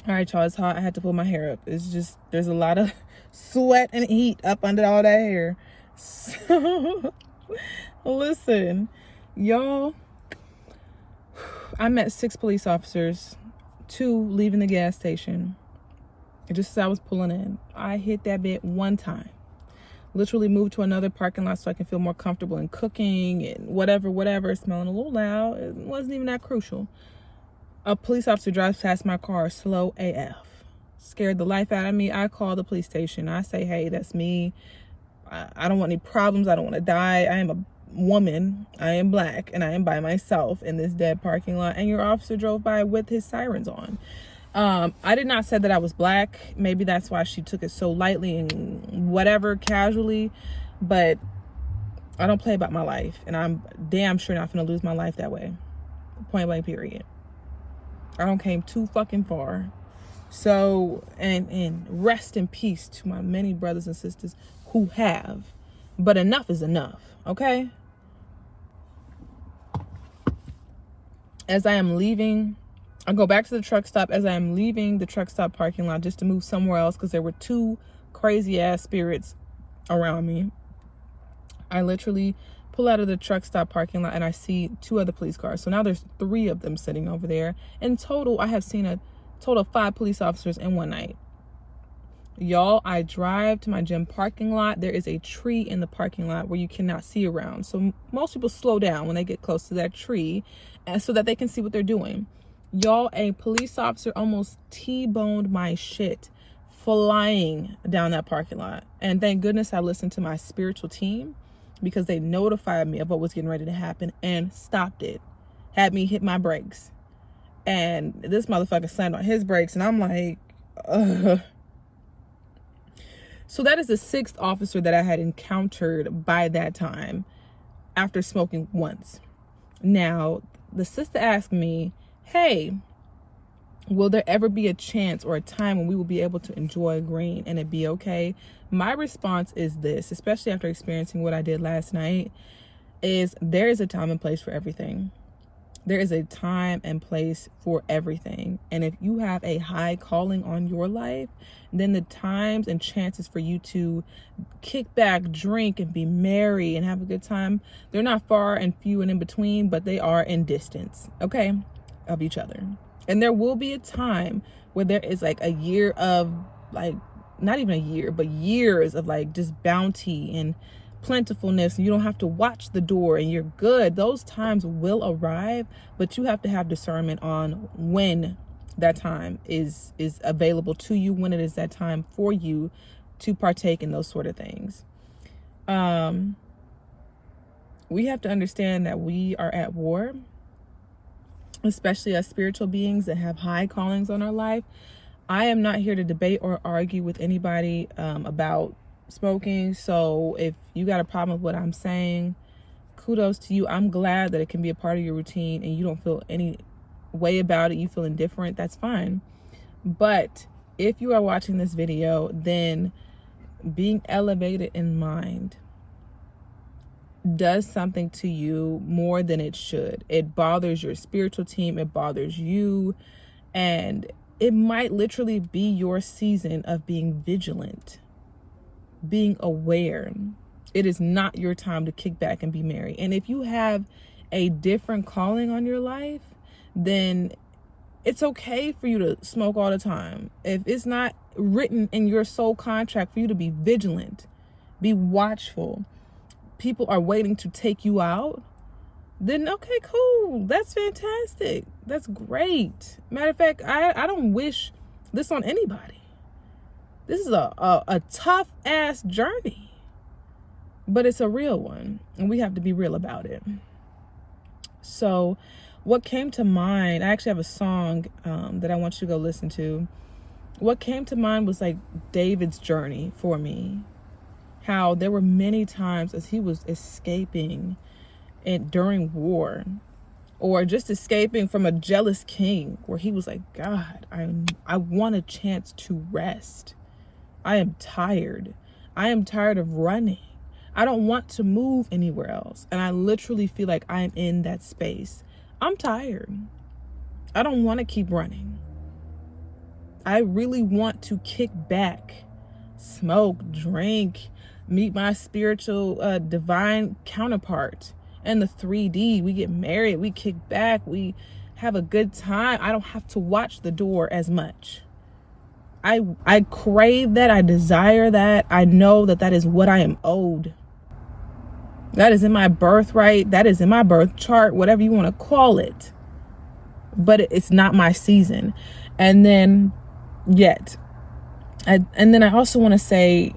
All right, y'all, it's hot. I had to pull my hair up. It's just, there's a lot of sweat and heat up under all that hair. So, listen, y'all, I met 6 police officers, 2 leaving the gas station. Just as I was pulling in, I hit that bit one time. Literally moved to another parking lot so I can feel more comfortable in cooking and whatever. Smelling a little loud. It wasn't even that crucial. A police officer drives past my car, slow AF. Scared the life out of me. I call the police station. I say, hey, that's me. I don't want any problems. I don't want to die. I am a woman. I am black. And I am by myself in this dead parking lot. And your officer drove by with his sirens on. I did not say that I was black. Maybe that's why she took it so lightly and whatever, casually. But I don't play about my life. And I'm damn sure not going to lose my life that way. Point blank, period. I don't came too fucking far. So, and rest in peace to my many brothers and sisters who have. But enough is enough, okay? As I am leaving, I go back to the truck stop. As I am leaving the truck stop parking lot just to move somewhere else because there were 2 crazy ass spirits around me. I literally pull out of the truck stop parking lot and I see 2 other police cars. So now there's 3 of them sitting over there. In total, I have seen a total of 5 police officers in one night. Y'all, I drive to my gym parking lot. There is a tree in the parking lot where you cannot see around. So most people slow down when they get close to that tree and so that they can see what they're doing. Y'all, a police officer almost T-boned my shit flying down that parking lot. And thank goodness I listened to my spiritual team, because they notified me of what was getting ready to happen and stopped it. Had me hit my brakes. And this motherfucker slammed on his brakes and I'm like, ugh. So that is the 6th officer that I had encountered by that time after smoking once. Now, the sister asked me, hey, will there ever be a chance or a time when we will be able to enjoy green and it be okay? My response is this, especially after experiencing what I did last night, is there is a time and place for everything. There is a time and place for everything. And if you have a high calling on your life, then the times and chances for you to kick back, drink, and be merry and have a good time, they're not far and few and in between, but they are in distance, okay, of each other. And there will be a time where there is like a year of like, not even a year, but years of like just bounty and plentifulness. And you don't have to watch the door and you're good. Those times will arrive, but you have to have discernment on when that time is available to you, when it is that time for you to partake in those sort of things. We have to understand that we are at war, especially as spiritual beings that have high callings on our life. I am not here to debate or argue with anybody about smoking. So if you got a problem with what I'm saying, kudos to you. I'm glad that it can be a part of your routine and you don't feel any way about it. You feel indifferent. That's fine. But if you are watching this video, then being elevated in mind does something to you more than it should. It bothers your spiritual team. It bothers you. And it might literally be your season of being vigilant, being aware. It is not your time to kick back and be merry. And if you have a different calling on your life, then it's okay for you to smoke all the time. If it's not written in your soul contract for you to be vigilant, be watchful, people are waiting to take you out, then okay, cool. That's fantastic. That's great. Matter of fact, I don't wish this on anybody. This is a tough ass journey, but it's a real one and we have to be real about it. So what came to mind, I actually have a song that I want you to go listen to. What came to mind was like David's journey for me. How there were many times as he was escaping during war, or just escaping from a jealous king, where he was like, God, I want a chance to rest. I am tired. I am tired of running. I don't want to move anywhere else. And I literally feel like I'm in that space. I'm tired. I don't want to keep running. I really want to kick back, smoke, drink, meet my spiritual divine counterpart and the 3D. We get married, we kick back, we have a good time. I don't have to watch the door as much. I crave that. I desire that. I know that that is what I am owed. That is in my birthright. That is in my birth chart, whatever you want to call it. But it's not my season. And then I also want to say,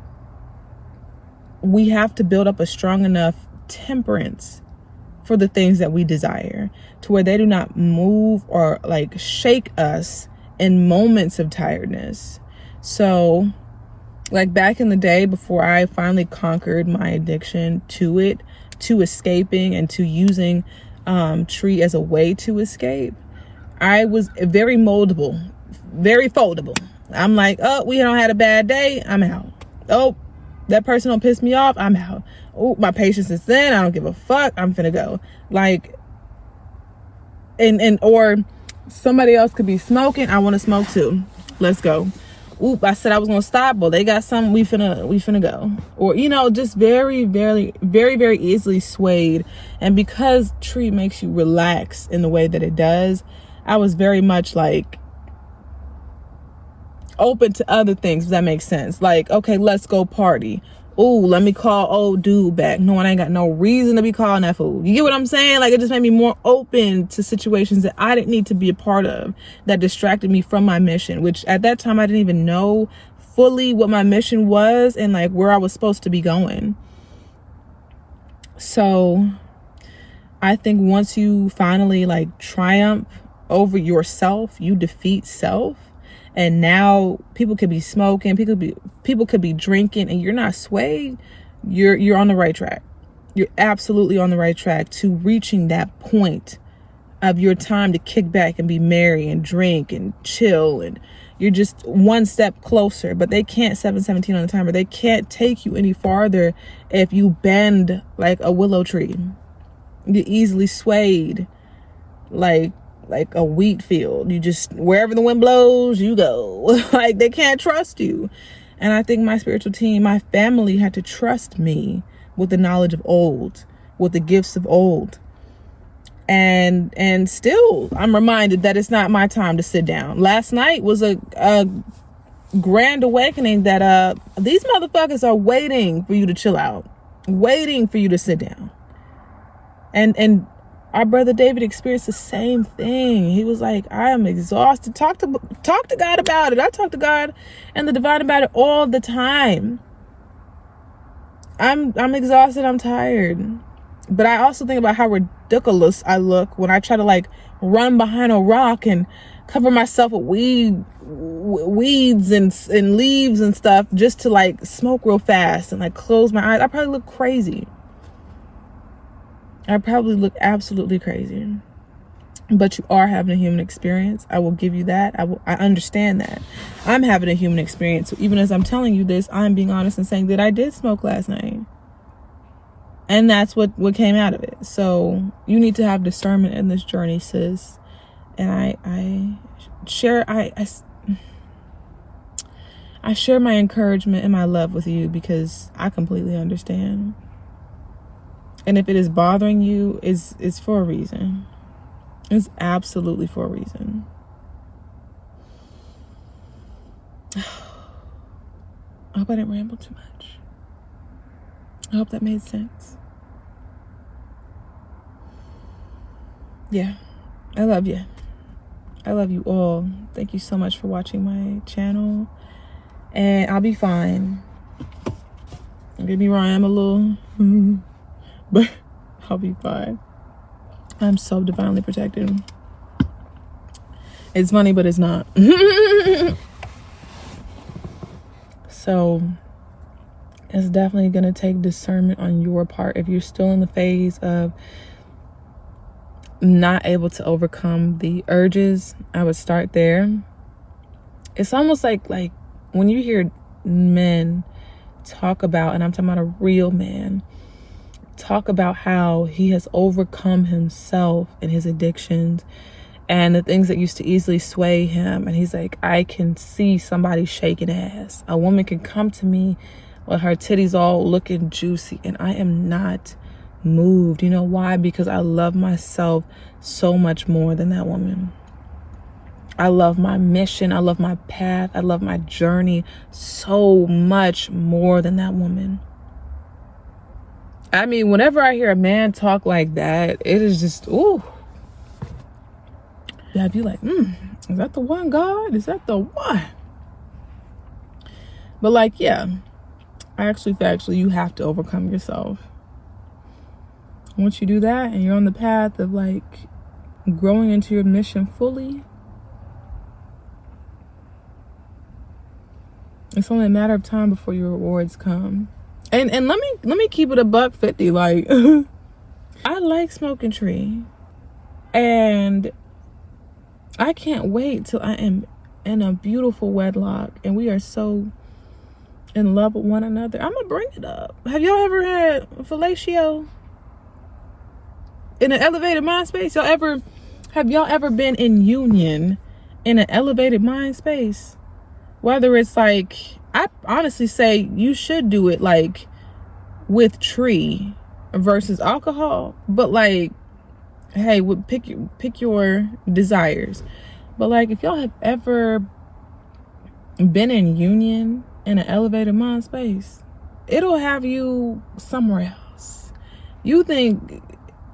we have to build up a strong enough temperance for the things that we desire, to where they do not move or like shake us in moments of tiredness. So like back in the day, before I finally conquered my addiction to it, to escaping and to using tree as a way to escape, I was very moldable, very foldable. I'm like, oh, we don't had a bad day, I'm out. Oh, that person don't piss me off, I'm out. Oh, my patience is thin, I don't give a fuck, I'm finna go. Like, or somebody else could be smoking, I want to smoke too, let's go. Oop, I said I was gonna stop, well, they got something, we finna go. Or, you know, just very, very, very, very easily swayed. And because tree makes you relax in the way that it does, I was very much like open to other things, if that makes sense. Like, okay, let's go party. Ooh, let me call old dude back. No, I ain't got no reason to be calling that fool. You get what I'm saying? Like, it just made me more open to situations that I didn't need to be a part of, that distracted me from my mission, which at that time I didn't even know fully what my mission was and like where I was supposed to be going. So I think once you finally like triumph over yourself, you defeat self. And now people could be smoking, people could be drinking, and you're not swayed. You're on the right track. You're absolutely on the right track to reaching that point of your time to kick back and be merry and drink and chill, and you're just one step closer. But they can't 717 on the timer. They can't take you any farther if you bend like a willow tree. You're easily swayed like a wheat field. You just, wherever the wind blows, you go. Like, they can't trust you. And I think my spiritual team, my family, had to trust me with the knowledge of old, with the gifts of old. And still, I'm reminded that it's not my time to sit down. Last night was a grand awakening that these motherfuckers are waiting for you to chill out, waiting for you to sit down. And our brother David experienced the same thing. He was like, I am exhausted. Talk to God about it. I talk to God and the divine about it all the time. I'm exhausted. I'm tired. But I also think about how ridiculous I look when I try to like run behind a rock and cover myself with weeds and leaves and stuff just to like smoke real fast and like close my eyes. I probably look crazy. I probably look absolutely crazy, but you are having a human experience. I will give you that. I understand that. I'm having a human experience. So even as I'm telling you this, I'm being honest and saying that I did smoke last night. And that's what came out of it. So you need to have discernment in this journey, sis. And I share my encouragement and my love with you because I completely understand. And if it is bothering you, it's for a reason. It's absolutely for a reason. I hope I didn't ramble too much. I hope that made sense. Yeah, I love you. I love you all. Thank you so much for watching my channel. And I'll be fine. Don't get me wrong, I'm a little... but I'll be fine. I'm so divinely protected. It's funny, but it's not. So it's definitely going to take discernment on your part. If you're still in the phase of not able to overcome the urges, I would start there. It's almost like when you hear men talk about, and I'm talking about a real man, talk about how he has overcome himself and his addictions and the things that used to easily sway him. And he's like, I can see somebody shaking ass. A woman can come to me with her titties all looking juicy, and I am not moved. You know why? Because I love myself so much more than that woman. I love my mission. I love my path. I love my journey so much more than that woman. I mean, whenever I hear a man talk like that, it is just, ooh. Yeah, I'd be like, is that the one, God? Is that the one? But like, yeah, factually, you have to overcome yourself. Once you do that and you're on the path of like growing into your mission fully, it's only a matter of time before your rewards come. And let me keep it $150. Like, I like smoking tree, and I can't wait till I am in a beautiful wedlock and we are so in love with one another. I'm gonna bring it up. Have y'all ever had fellatio in an elevated mind space? Have y'all ever been in union in an elevated mind space? Whether it's like, I honestly say you should do it like with tree versus alcohol, but like, hey, pick your desires. But like, if y'all have ever been in union in an elevated mind space, it'll have you somewhere else. You think,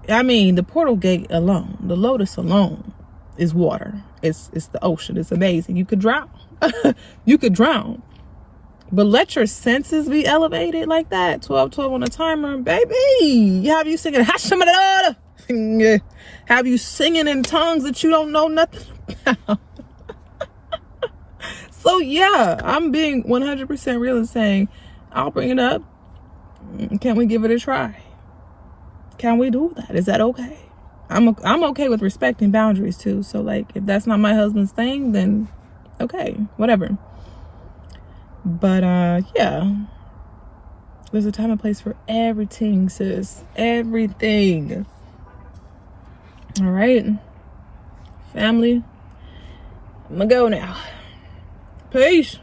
I mean, the portal gate alone, the lotus alone is water. It's the ocean. It's amazing. You could drown. You could drown. But let your senses be elevated like that. 12-12 on the timer, baby. Have you singing have you singing in tongues that you don't know nothing about. So yeah, I'm being 100% real and saying, I'll bring it up. Can we give it a try? Can we do that? Is that okay? I'm okay with respecting boundaries too. So like, if that's not my husband's thing, then okay, whatever. But yeah, there's a time and place for everything, sis. Everything. All right, family, I'm gonna go now. Peace.